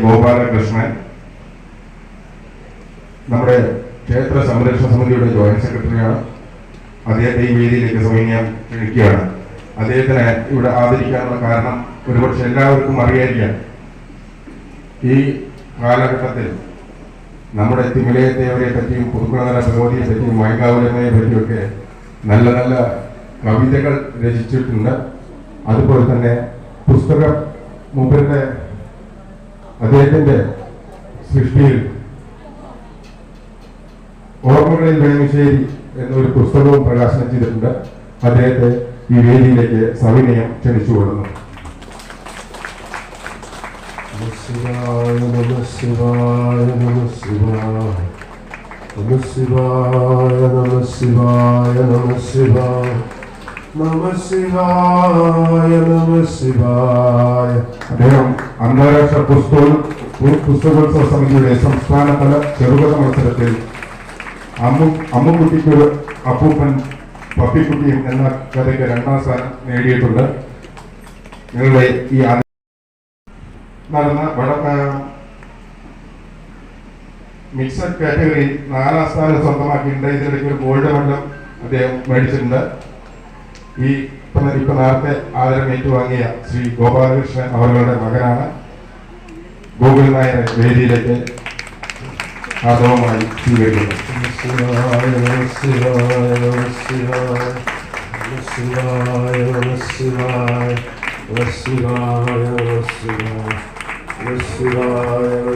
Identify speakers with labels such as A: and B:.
A: ഗോപാലകൃഷ്ണൻ നമ്മുടെ ക്ഷേത്ര സംരക്ഷണ സമിതിയുടെ ജോയിന്റ് സെക്രട്ടറിയാണ്. അദ്ദേഹത്തെ ഈ വേദിയിലേക്ക് സൗകര്യം ക്ഷണിക്കുകയാണ്. അദ്ദേഹത്തിനെ ഇവിടെ ആദരിക്കാനുള്ള കാരണം ഒരുപക്ഷെ എല്ലാവർക്കും അറിയാതിരിക്കാം. ഈ കാലഘട്ടത്തിൽ നമ്മുടെ തിമിലയത്തേവരെ പറ്റിയും പുതുക്കുളങ്ങര ഭഗവതിയെ പറ്റിയും വൈകാവുലമ്മയെ പറ്റിയൊക്കെ നല്ല നല്ല കവിതകൾ രചിച്ചിട്ടുണ്ട്. അതുപോലെ തന്നെ പുസ്തകം മൂപ്പരുടെ അദ്ദേഹത്തിൻ്റെ സൃഷ്ടിയിൽ ഓർമ്മകളിൽ വേങ്ങശ്ശേരി എന്നൊരു പുസ്തകവും പ്രകാശനം ചെയ്തിട്ടുണ്ട്. അദ്ദേഹത്തെ ഈ വേദിയിലേക്ക് സവിനയം ക്ഷണിച്ചുകൊള്ളുന്നു.
B: ശിവായ നമ ശിവായ നമ ശിവായ നമ ശിവായ നമ ശിവായ നമ ശിവായ നമ ശിവായ നമ ശിവായ.
A: അദ്ദേഹം അന്താരാഷ്ട്ര പുസ്തകോത്സവ സമിതിയുടെ സംസ്ഥാനതല ചെറുകഥ മത്സരത്തിൽ അമ്മുക്കുട്ടിക്കൊരു അപ്പൂപ്പൻ പപ്പിക്കുട്ടിയും എന്ന കഥയ്ക്ക് 2ാം സ്ഥാനം നേടിയിട്ടുണ്ട്. നിങ്ങളുടെ ഈ നടന്ന മിക്സഡ് കാറ്റഗറിയിൽ 4ാം സ്ഥാനം സ്വന്തമാക്കിയിട്ടുണ്ട്. ഇതിനിടയ്ക്ക് ഒരു ഗോൾഡ് മെഡലും അദ്ദേഹം മേടിച്ചിട്ടുണ്ട്. ഇപ്പൊ നേരത്തെ ആദരം ഏറ്റുവാങ്ങിയ ശ്രീ ഗോപാലകൃഷ്ണൻ അവരുടെ മകനാണ്. ഗോകുൽ നായരെ വേദിയിലേക്ക് ആദരവുമായി സ്വീകരിക്കുന്നു.
B: ശിവായ നമ ശിവായ നമ ശിവായ നമ ശിവായ നമ ശിവായ നമ ശിവായ നമ ശിവായ നമ ശിവായ.